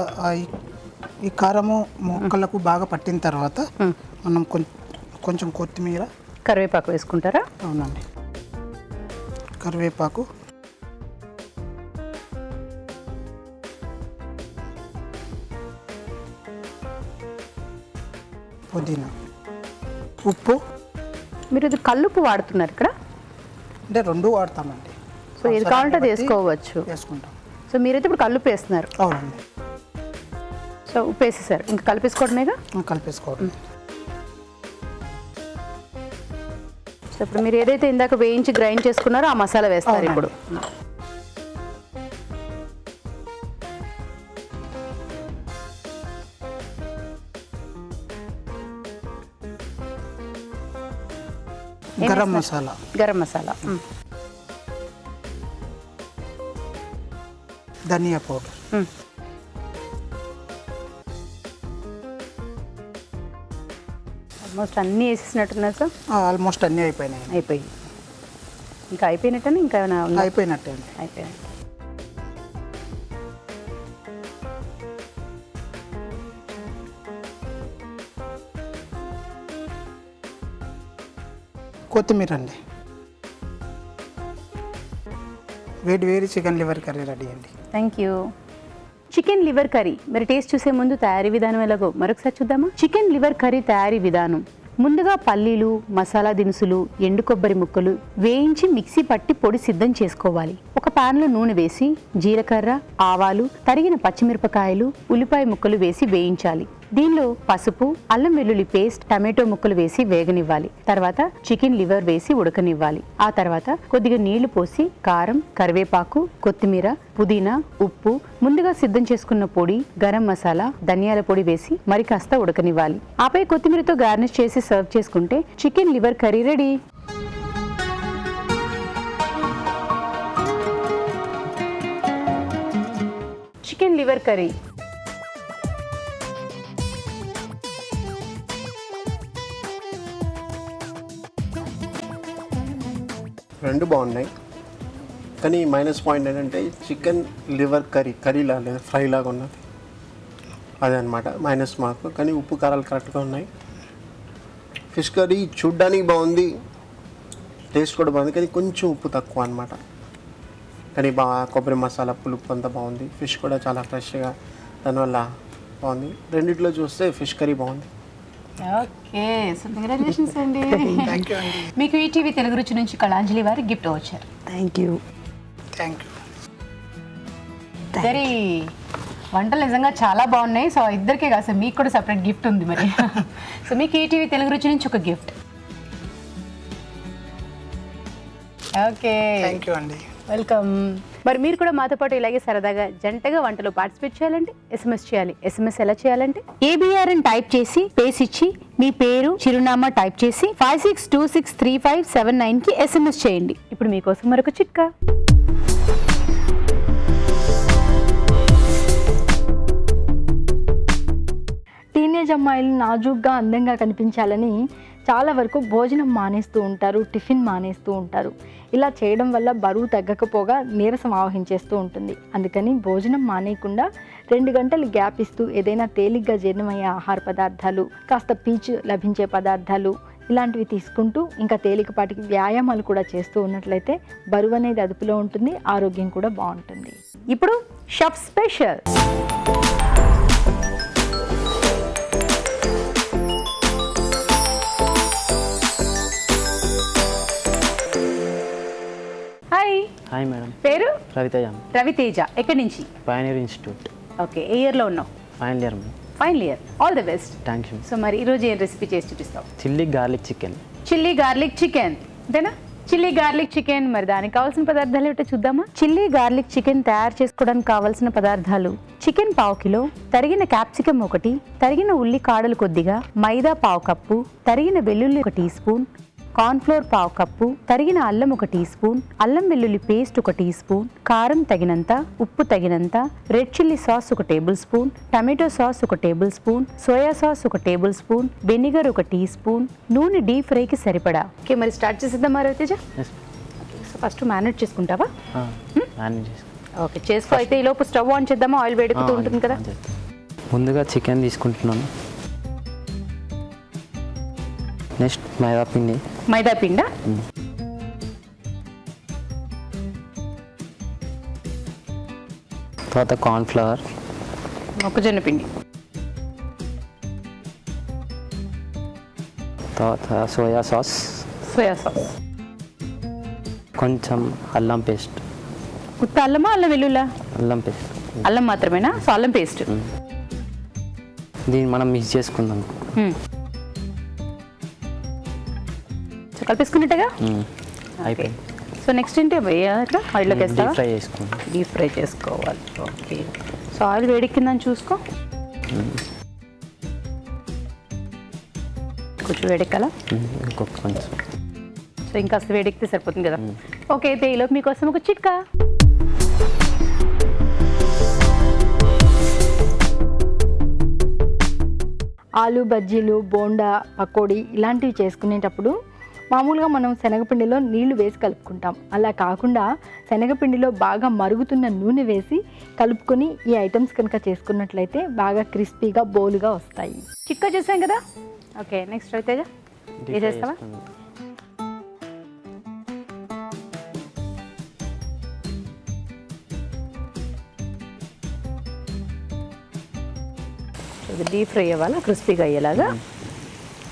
ఈ కారము మొక్కలకు బాగా పట్టిన తర్వాత మనం కొంచెం కొత్తిమీర, కరివేపాకు వేసుకుంటారా? అవునండి. కరివేపాకు, పుదీనా, ఉప్పు. మీరు ఇది కల్లుప్పు వాడుతున్నారు ఇక్కడ? అంటే 2 వాడతామండి. సో ఏది కావాలంటే అది వేసుకోవచ్చు. వేసుకుంటాం. సో మీరైతే ఇప్పుడు కల్లుప్పు వేస్తున్నారు? అవునండి. సో ఉప్పు వేసేసారు, ఇంకా కలిపేసుకోవడమేగా? కలిపేసుకోవడం. సో ఇప్పుడు మీరు ఏదైతే ఇందాక వేయించి గ్రైండ్ చేసుకున్నారో ఆ మసాలా వేస్తారు ఇప్పుడు. గరం మసాలా, ధనియా పౌడర్, ఆల్మోస్ట్ అన్నీ వేసేసినట్టున్నారు సార్? ఆల్మోస్ట్ అన్నీ అయిపోయినాయి. అయిపోయి ఇంకా అయిపోయినట్టేనా? ఇంకా ఏమైనా అయిపోయినట్టే అండి. అయిపోయినట్టు. కొత్తిమీర అండి. వేడి చికెన్ లివర్ కర్రీ రెడీ అండి. Thank you. Chicken liver curry మరి టేస్ట్ చూసే ముందు తయారీ విధానం ఎలాగో మరొకసారి చూద్దామా? చికెన్ లివర్ కర్రీ తయారీ విధానం: ముందుగా పల్లీలు, మసాలా దినుసులు, ఎండు కొబ్బరి ముక్కలు వేయించి మిక్సీ పట్టి పొడి సిద్ధం చేసుకోవాలి. ఒక పాన్లో నూనె వేసి జీలకర్ర, ఆవాలు, తరిగిన పచ్చిమిరపకాయలు, ఉల్లిపాయ ముక్కలు వేసి వేయించాలి. దీనిలో పసుపు, అల్లం వెల్లుల్లి పేస్ట్, టమాటో ముక్కలు వేసి వేగనివ్వాలి. తర్వాత చికెన్ లివర్ వేసి ఉడకనివ్వాలి. ఆ తర్వాత కొద్దిగా నీళ్లు పోసి కారం, కరివేపాకు, కొత్తిమీర, పుదీనా, ఉప్పు, ముందుగా సిద్ధం చేసుకున్న పొడి, గరం మసాలా, ధనియాల పొడి వేసి మరి కాస్త ఉడకనివ్వాలి. ఆపై కొత్తిమీరతో గార్నిష్ చేసి సర్వ్ చేసుకుంటే chicken liver curry ready. Chicken liver curry. రెండు బాగున్నాయి, కానీ మైనస్ పాయింట్ ఏంటంటే చికెన్ లివర్ కర్రీలా లేదు, ఫ్రై లాగా ఉన్నది, అదే అనమాట మైనస్ మార్క్. కానీ ఉప్పు కారాలు కరెక్ట్గా ఉన్నాయి. ఫిష్ కర్రీ చూడ్డానికి బాగుంది, టేస్ట్ కూడా బాగుంది, కానీ కొంచెం ఉప్పు తక్కువ అనమాట. కానీ బాగా కొబ్బరి మసాలా పులుపు అంతా బాగుంది. ఫిష్ కూడా చాలా ఫ్రెష్గా, దానివల్ల బాగుంది. రెండిట్లో చూస్తే ఫిష్ కర్రీ బాగుంది. ఓకే, సో కంగ్రాచులేషన్స్ అండి. థ్యాంక్ యూ అండి. మీకు ఈటీవీ తెలుగు రుచి నుంచి కళాంజలి వారి గిఫ్ట్ వచ్చారు. Thank you. వెరీ వంటలు నిజంగా చాలా బాగున్నాయి. సో ఇద్దరికే కాదు సార్, మీకు కూడా సపరేట్ గిఫ్ట్ ఉంది మరి. సో మీకు ఈటీవీ తెలుగు రుచి నుంచి ఒక గిఫ్ట్. ఓకే, థ్యాంక్ యూ అండి. వెల్కమ్. మరి మీరు కూడా మాతో పాటు ఇలాగే సరదాగా జంటగా వంటలో పార్టిసిపేట్ చేయాలంటే SMS చేయాలి. SMS ఎలా చేయాలంటే ABR అని టైప్ చేసి పేస్ ఇచ్చి మీ పేరు, చిరునామా టైప్ చేసి 56263579కి SMS చేయండి. ఇప్పుడు మీకోసం మరొక చిట్కా. టీనేజ్ అమ్మాయిలు నాజూగ్గా అందంగా కనిపించాలని చాలా వరకు భోజనం మానేస్తూ ఉంటారు, టిఫిన్ మానేస్తూ ఉంటారు. ఇలా చేయడం వల్ల బరువు తగ్గకపోగా నీరసం ఆవహించేస్తూ ఉంటుంది. అందుకని భోజనం మానేయకుండా 2 గంటలు గ్యాప్ ఇస్తూ ఏదైనా తేలిగ్గా జీర్ణమయ్యే ఆహార పదార్థాలు, కాస్త పీచు లభించే పదార్థాలు ఇలాంటివి తీసుకుంటూ ఇంకా తేలికపాటికి వ్యాయామాలు కూడా చేస్తూ ఉన్నట్లయితే బరువు అనేది అదుపులో ఉంటుంది, ఆరోగ్యం కూడా బాగుంటుంది. ఇప్పుడు chef special. Hi hi madam, పేరు? రవితేజ. రవితేజ. ఎక్కడి నుంచి? Pioneer institute. ఓకే, ఏ ఇయర్లో ఉన్నావు? Final year madam. Final year. All the best. Thank you. So మరి ఈరోజు ఏం రెసిపీ చేసి చూపిస్తావు? Chilli garlic chicken. Chilli garlic chicken అంతేనా? Chilli garlic chicken. మరి దానికి కావాల్సిన పదార్థాలు ఏమిటో చూద్దామా? చిల్లీ గార్లిక్ చికెన్ తయారు చేసుకోవడానికి కావాల్సిన పదార్థాలు: చికెన్ 1/2 కిలో, తరిగిన క్యాప్సికమ్ 1, తరిగిన ఉల్లి కాడలు కొద్దిగా, మైదా 1/2 కప్పు, తరిగిన వెల్లుల్లి 1 టీ స్పూన్, కార్న్ఫ్లోర్ 1/2 కప్పు, తరిగిన అల్లం 1 టీ స్పూన్, అల్లం వెల్లుల్లి పేస్ట్ 1 టీ స్పూన్, కారం తగినంత, ఉప్పు తగినంత, red chilli sauce 1 tablespoon, tomato sauce 1 tablespoon, soya sauce 1 tablespoon, vinegar 1 teaspoon, నూనె డీప్ ఫ్రైకి సరిపడా. ఓకే, మరి స్టార్ట్ చేసేద్దామా రవితేజ? సో ఫస్ట్ మ్యారినేట్ చేసుకుంటావా? ఓకే, చేసుకో. అయితే ఈ లోపు స్టవ్ ఆన్ చేద్దామా? ఆయిల్ వేడుకుతూ ఉంటుంది కదా. ముందుగా చికెన్ తీసుకుంటున్నాను. నెక్స్ట్ మైదా పిండి. మైదా పిండా? తర్వాత కార్న్ఫ్లవర్, మొక్కజొన్న పిండి, తర్వాత సోయా సాస్, సోయా సాస్, కొంచెం అల్లం పేస్ట్. ఉత్త అల్లమా అల్లం వెల్లుల్లా? అల్లం పేస్ట్. అల్లం మాత్రమేనా? సో అల్లం పేస్ట్. దీన్ని మనం మిక్స్ చేసుకుందాం. సో కలిపేసుకున్నట్టుగా అయిపోయింది. సో నెక్స్ట్ ఏంటి ఇట్లా ఆయిల్లోకి వేస్తావా? డీప్ ఫ్రై చేసుకుందాం. డీప్ ఫ్రై చేసుకోవాలి. ఓకే, సో ఆయిల్ వేడెక్కిందని చూసుకో. కొంచెం వేడెక్కాలా? ఇంకొక కొంచెం. సో ఇంకా అసలు వేడెక్కితే సరిపోతుంది కదా. ఓకే, అయితే ఈలోపు మీకోసం ఒక చిట్కా. ఆలు బజ్జీలు, బోండా, పకోడీ ఇలాంటివి చేసుకునేటప్పుడు మామూలుగా మనం శనగపిండిలో నీళ్లు వేసి కలుపుకుంటాం. అలా కాకుండా శనగపిండిలో బాగా మరుగుతున్న నూనె వేసి కలుపుకొని ఈ ఐటమ్స్ కనుక చేసుకున్నట్లయితే బాగా క్రిస్పీగా బోలుగా వస్తాయి. చిట్కా చేసాం కదా. ఓకే, నెక్స్ట్ అయితే వేసేస్తావా? ఇది డీప్ ఫ్రై అవ్వాలా, క్రిస్పీగా అయ్యేలాగా.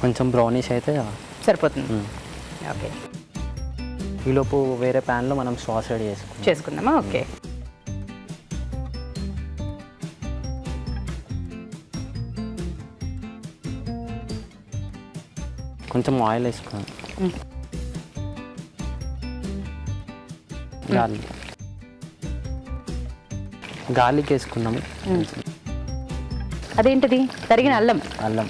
కొంచెం బ్రౌనిష్ అయితే సరిపోతుంది. ఓకే, ఈలోపు వేరే ప్యాన్లో మనం సాస్ రెడీ చేసుకుందామా? ఓకే, కొంచెం ఆయిల్ వేసుకున్నాం. గార్లిక్ వేసుకున్నాము. అదేంటిది? తరిగిన అల్లం. అల్లం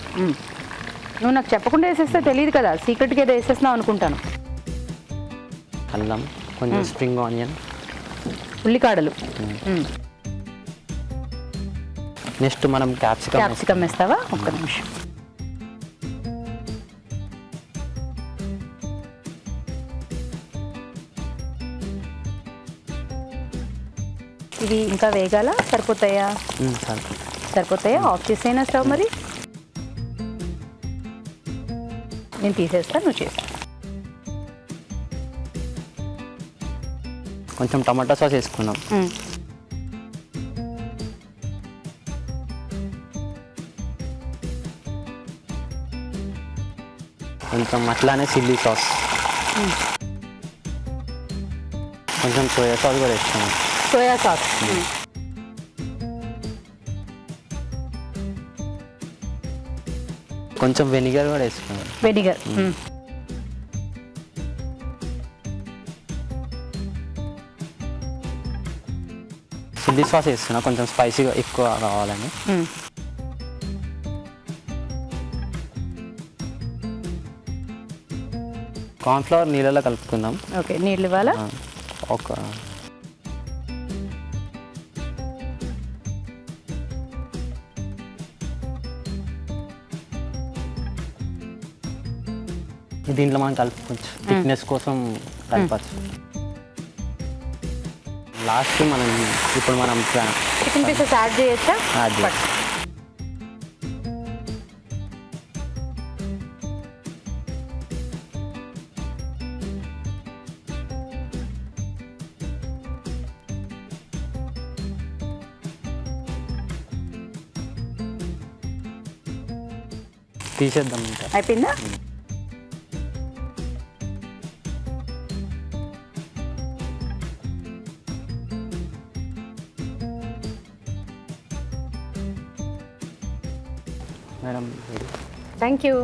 నువ్వు నాకు చెప్పకుండా వేసేస్తే తెలియదు కదా, సీక్రెట్గా ఏదో వేసేస్తున్నావు అనుకుంటాను. అల్లం, కొంచెం స్ప్రింగ్ ఆనియన్, ఉల్లికాడలు. నెక్స్ట్ మనం క్యాప్సికమ్ వేస్తావా? ఒక్క నిమిషం. ఇవి ఇంకా వేగాల? సరిపోతాయా? సరిపోతాయా? ఆఫ్ చేసేనా స్టవ్? మరి నేను తీసేస్తాను, నువ్వు చేస్తా. కొంచెం టమాటా సాస్ వేసుకున్నాం. కొంచెం అట్లానే చిల్లీ సాస్, కొంచెం సోయా సాస్ కూడా వేసుకున్నాం. Soya sauce. కొంచెం వెనిగర్ కూడా వేసుకున్నాం. వెనిగర్. చిల్లీ సాస్ వేస్తున్నా కొంచెం స్పైసీగా ఎక్కువ కావాలని. కార్న్ఫ్లవర్ నీళ్ళలో కలుపుకుందాం. ఓకే, నీళ్ళు ఇవ్వాలా? దీంట్లో మనం కలుపుకోవచ్చు, థిక్నెస్ కోసం కలపచ్చు. లాస్ట్ మనం ఇప్పుడు మనం చికెన్ పీసెస్ యాడ్ చేయొచ్చా? యాడ్ చేయాలి. తీసేద్దాం ఇంకా. అయిపోయిందా? Madam thank you.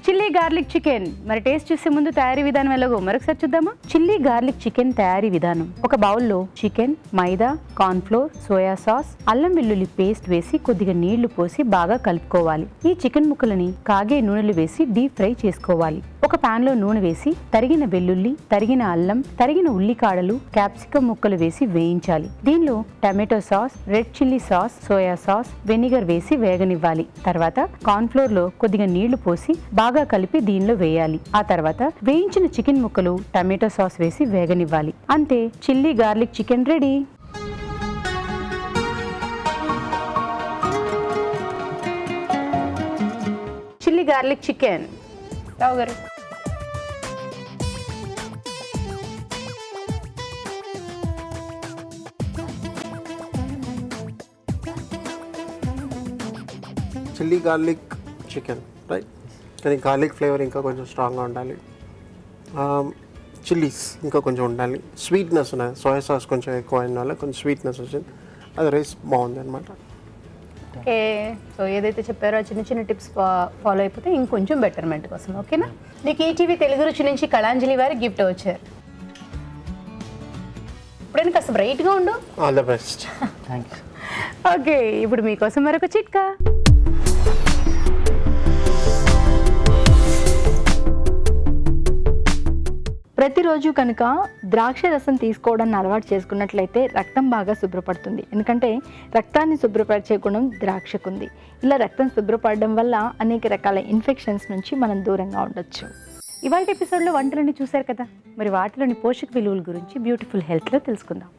Chilli garlic chicken. మరి టేస్ట్ చూసే ముందు తయారీ విధానం ఎలాగో మరొకసారి చూద్దామా? చిల్లీ గార్లిక్ చికెన్ తయారీ విధానం: ఒక బౌల్లో చికెన్, మైదా, కార్న్ ఫ్లోర్, సోయా సాస్, అల్లం వెల్లుల్లి పేస్ట్ వేసి కొద్దిగా నీళ్లు పోసి బాగా కలుపుకోవాలి. ఈ చికెన్ ముక్కలని కాగే నూనెలు వేసి డీప్ ఫ్రై చేసుకోవాలి. ఒక పాన్ లో నూనె వేసి తరిగిన వెల్లుల్లి, తరిగిన అల్లం, తరిగిన ఉల్లికాడలు, క్యాప్సికం ముక్కలు వేసి వేయించాలి. దీనిలో tomato sauce, red chilli sauce, soya sauce, vinegar వేసి వేగనివ్వాలి. తర్వాత కార్న్ ఫ్లోర్ లో కొద్దిగా నీళ్లు పోసి బాగా కలిపి దీనిలో వేయాలి. ఆ తర్వాత వేయించిన చికెన్ ముక్కలు, టమాటో సాస్ వేసి వేగనివ్వాలి. అంతే, chilli garlic chicken ready. Chilli garlic chicken. Rao garu, chilli garlic chicken right, కానీ గార్లిక్ ఫ్లేవర్ ఇంకా కొంచెం స్ట్రాంగ్గా ఉండాలి. చిల్లీస్ ఇంకా కొంచెం ఉండాలి. స్వీట్నెస్ ఉన్నది, సోయా సాస్ కొంచెం ఎక్కువ అయిన వల్ల కొంచెం స్వీట్నెస్ వచ్చింది. అది రైస్ బాగుంది అనమాట. ఓకే, సో ఏదైతే చెప్పారో చిన్న చిన్న టిప్స్ ఫాలో అయిపోతే ఇంకొంచెం బెటర్మెంట్ కోసం. ఓకేనా? నీకు ఈటీవీ తెలుగు రుచి నుంచి కళాంజలి వారి గిఫ్ట్ వచ్చారు. ఇప్పుడైనా కాస్త బ్రైట్గా ఉండు. All the best. Thanks. Okay, ఇప్పుడు మీకోసం మరొక చిట్కా. ప్రతిరోజు కనుక ద్రాక్ష రసం తీసుకోవడాన్ని అలవాటు చేసుకున్నట్లయితే రక్తం బాగా శుభ్రపడుతుంది. ఎందుకంటే రక్తాన్ని శుభ్రపరిచే గుణం ద్రాక్షకుంది. ఇలా రక్తం శుభ్రపడడం వల్ల అనేక రకాల ఇన్ఫెక్షన్స్ నుంచి మనం దూరంగా ఉండొచ్చు. ఇవాళ ఎపిసోడ్లో వంటలని చూశారు కదా, మరి వాటిలోని పోషక విలువల గురించి బ్యూటిఫుల్ హెల్త్లో తెలుసుకుందాం.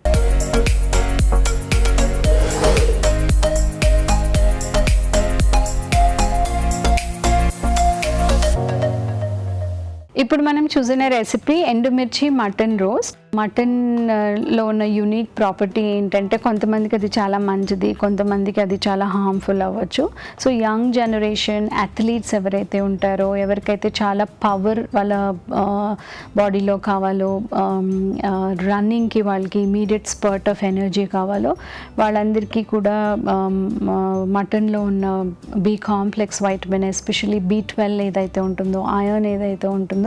ఇప్పుడు మనం చూసిన రెసిపీ ఎండుమిర్చి మటన్ రోస్ట్. మటన్లో ఉన్న యూనిక్ ప్రాపర్టీ ఏంటంటే కొంతమందికి అది చాలా మంచిది, కొంతమందికి అది చాలా హార్మ్ఫుల్ అవ్వచ్చు. సో యంగ్ జనరేషన్ అథ్లీట్స్ ఎవరైతే ఉంటారో, ఎవరికైతే చాలా పవర్ వాళ్ళ బాడీలో కావాలో, రన్నింగ్కి వాళ్ళకి ఇమీడియట్ స్పర్ట్ ఆఫ్ ఎనర్జీ కావాలో, వాళ్ళందరికీ కూడా మటన్లో ఉన్న B complex vitamin, especially B12 ఏదైతే ఉంటుందో, ఐరన్ ఏదైతే ఉంటుందో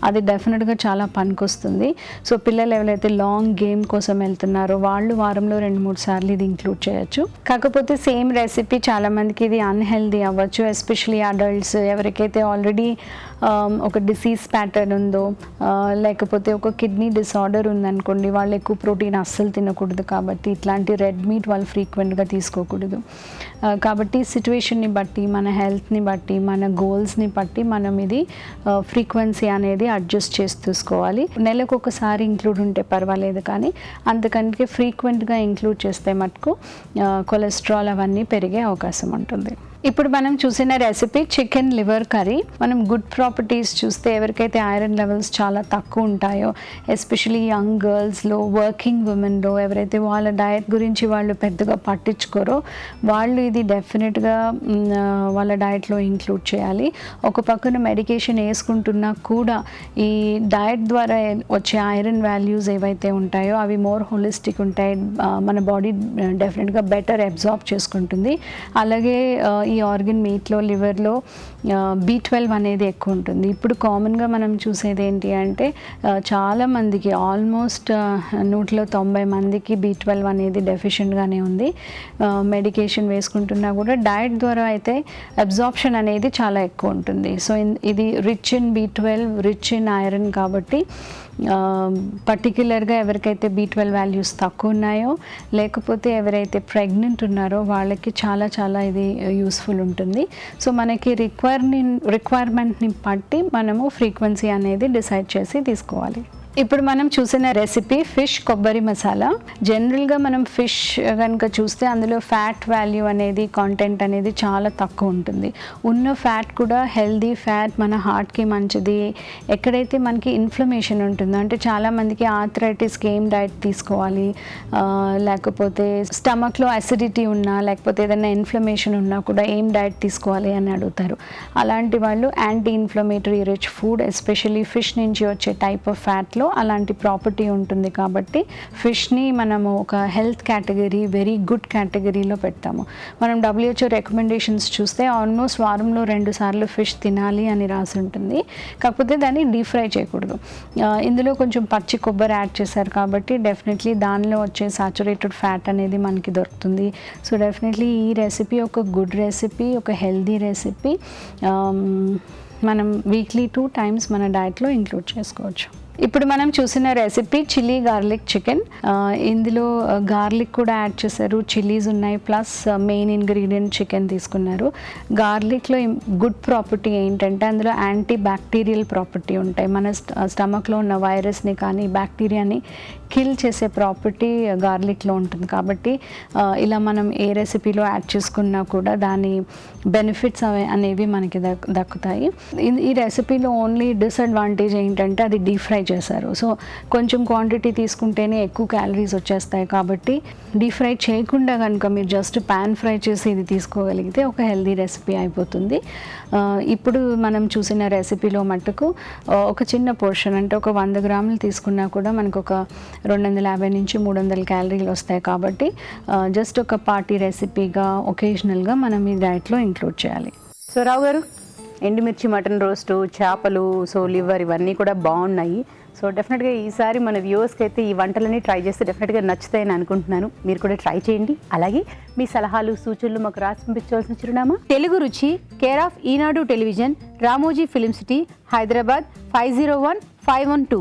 అది డెఫినెట్గా చాలా పనికొస్తుంది. సో పిల్లలు ఎవరైతే లాంగ్ గేమ్ కోసం వెళ్తున్నారో వాళ్ళు వారంలో 2-3 సార్లు ఇది ఇంక్లూడ్ చేయొచ్చు. కాకపోతే సేమ్ రెసిపీ చాలామందికి ఇది అన్హెల్దీ అవ్వచ్చు, ఎస్పెషలీ అడల్ట్స్ ఎవరికైతే ఆల్రెడీ ఒక డిసీజ్ ప్యాటర్న్ ఉందో, లేకపోతే ఒక కిడ్నీ డిసార్డర్ ఉందనుకోండి, వాళ్ళు ఎక్కువ ప్రోటీన్ అస్సలు తినకూడదు. కాబట్టి ఇట్లాంటి రెడ్ మీట్ వాళ్ళు ఫ్రీక్వెంట్గా తీసుకోకూడదు. కాబట్టి సిచ్యువేషన్ని బట్టి, మన హెల్త్ని బట్టి, మన గోల్స్ని బట్టి మనం ఇది ఫ్రీక్వెన్సీ అనేది అడ్జస్ట్ చేసి తీసుకోవాలి. నెలకు ఒకసారి ఇంక్లూడ్ ఉంటే పర్వాలేదు, కానీ అంతకంటే ఫ్రీక్వెంట్గా ఇంక్లూడ్ చేస్తే మటుకు కొలెస్ట్రాల్ అవన్నీ పెరిగే అవకాశం ఉంటుంది. ఇప్పుడు మనం చూసిన రెసిపీ చికెన్ లివర్ కర్రీ. మనం గుడ్ ప్రాపర్టీస్ చూస్తే ఎవరికైతే ఐరన్ లెవెల్స్ చాలా తక్కువ ఉంటాయో, ఎస్పెషలీ యంగ్ గర్ల్స్లో, వర్కింగ్ ఉమెన్లో, ఎవరైతే వాళ్ళ డయట్ గురించి వాళ్ళు పెద్దగా పట్టించుకోరో వాళ్ళు ఇది డెఫినెట్గా వాళ్ళ డయట్లో ఇంక్లూడ్ చేయాలి. ఒక పక్కన మెడికేషన్ వేసుకుంటున్నా కూడా ఈ డయట్ ద్వారా వచ్చే ఐరన్ వాల్యూస్ ఏవైతే ఉంటాయో అవి మోర్ హోలిస్టిక్ ఉంటాయి. మన బాడీ డెఫినెట్గా బెటర్ అబ్జార్బ్ చేసుకుంటుంది. అలాగే ఈ ఆర్గన్ మీట్లో, లివర్లో B12 అనేది ఎక్కువ ఉంటుంది. ఇప్పుడు కామన్గా మనం చూసేది ఏంటి అంటే చాలామందికి ఆల్మోస్ట్ 190 మందికి B12 అనేది డెఫిషియెంట్గానే ఉంది. మెడికేషన్ వేసుకుంటున్నా కూడా డయట్ ద్వారా అయితే అబ్జార్ప్షన్ అనేది చాలా ఎక్కువ ఉంటుంది. సో ఇది rich in B12, rich in iron. కాబట్టి పర్టిక్యులర్గా ఎవరికైతే B12 వాల్యూస్ తక్కువ ఉన్నాయో, లేకపోతే ఎవరైతే ప్రెగ్నెంట్ ఉన్నారో వాళ్ళకి చాలా చాలా ఇది యూస్ యూస్ఫుల్ ఉంటుంది. సో మనకి రిక్వైర్మెంట్ని బట్టి మనము ఫ్రీక్వెన్సీ అనేది డిసైడ్ చేసి తీసుకోవాలి. ఇప్పుడు మనం చూసిన రెసిపీ ఫిష్ కొబ్బరి మసాలా. జనరల్గా మనం ఫిష్ కనుక చూస్తే అందులో ఫ్యాట్ వాల్యూ అనేది కాంటెంట్ అనేది చాలా తక్కువ ఉంటుంది. ఉన్న ఫ్యాట్ కూడా హెల్దీ ఫ్యాట్, మన హార్ట్కి మంచిది. ఎక్కడైతే మనకి ఇన్ఫ్లమేషన్ ఉంటుందో, అంటే చాలామందికి ఆర్థరైటిస్కి ఏం డైట్ తీసుకోవాలి, లేకపోతే స్టమక్లో అసిడిటీ ఉన్నా లేకపోతే ఏదైనా ఇన్ఫ్లమేషన్ ఉన్నా కూడా ఏం డైట్ తీసుకోవాలి అని అడుగుతారు. అలాంటి వాళ్ళు anti inflammatory rich food, especially fish నుంచి వచ్చే టైప్ ఆఫ్ ఫ్యాట్లో అలాంటి ప్రాపర్టీ ఉంటుంది కాబట్టి ఫిష్ని మనము ఒక హెల్త్ కేటగిరీ, వెరీ గుడ్ కేటగిరీలో పెడతాము. మనం WHO రికమెండేషన్స్ చూస్తే ఆల్మోస్ట్ వారంలో 2 సార్లు ఫిష్ తినాలి అని రాసి ఉంటుంది. కాకపోతే దాన్ని డీప్ ఫ్రై చేయకూడదు. ఇందులో కొంచెం పచ్చి కొబ్బరి యాడ్ చేశారు కాబట్టి డెఫినెట్లీ దానిలో వచ్చే సాచురేటెడ్ ఫ్యాట్ అనేది మనకి దొరుకుతుంది. సో డెఫినెట్లీ ఈ రెసిపీ ఒక గుడ్ రెసిపీ, ఒక హెల్దీ రెసిపీ. మనం వీక్లీ 2 times మన డైట్లో ఇంక్లూడ్ చేసుకోవచ్చు. ఇప్పుడు మనం చూసిన రెసిపీ చిల్లీ గార్లిక్ చికెన్. ఇందులో గార్లిక్ కూడా యాడ్ చేశారు, చిల్లీస్ ఉన్నాయి, ప్లస్ మెయిన్ ఇంగ్రీడియంట్ చికెన్ తీసుకున్నారు. గార్లిక్లో గుడ్ ప్రాపర్టీ ఏంటంటే అందులో యాంటీ బ్యాక్టీరియల్ ప్రాపర్టీ ఉంటాయి. మన స్టమక్లో ఉన్న వైరస్ని కానీ బ్యాక్టీరియాని కిల్ చేసే ప్రాపర్టీ గార్లిక్లో ఉంటుంది. కాబట్టి ఇలా మనం ఏ రెసిపీలో యాడ్ చేసుకున్నా కూడా దాని బెనిఫిట్స్ అనేవి మనకి దక్కుతాయి. ఈ రెసిపీలో ఓన్లీ డిసడ్వాంటేజ్ ఏంటంటే అది డీప్ ఫ్రై చేశారు. సో కొంచెం క్వాంటిటీ తీసుకుంటేనే ఎక్కువ క్యాలరీస్ వచ్చేస్తాయి. కాబట్టి డీప్ ఫ్రై చేయకుండా కనుక మీరు జస్ట్ ప్యాన్ ఫ్రై చేసి ఇది తీసుకోగలిగితే ఒక హెల్దీ రెసిపీ అయిపోతుంది. ఇప్పుడు మనం చూసిన రెసిపీలో మట్టుకు ఒక చిన్న పోర్షన్, అంటే ఒక 100 గ్రాములు తీసుకున్నా కూడా మనకు ఒక 250 నుంచి 300 క్యాలరీలు వస్తాయి. కాబట్టి జస్ట్ ఒక పార్టీ రెసిపీగా ఒకేషనల్గా మనం ఈ డైట్లో ఇంక్లూడ్ చేయాలి. సో రావు గారు, ఎండుమిర్చి మటన్ రోస్టు, చేపలు, సో లివర్ ఇవన్నీ కూడా బాగున్నాయి. సో డెఫినెట్గా ఈసారి మన వ్యూవర్స్కి అయితే ఈ వంటలన్నీ ట్రై చేస్తే డెఫినెట్గా నచ్చుతాయని అనుకుంటున్నాను. మీరు కూడా ట్రై చేయండి. అలాగే మీ సలహాలు, సూచనలు మాకు రాసి పంపించవలసిన చిరునామా తెలుగు రుచి, care of Eenadu television, Ramoji film city, Hyderabad 501512.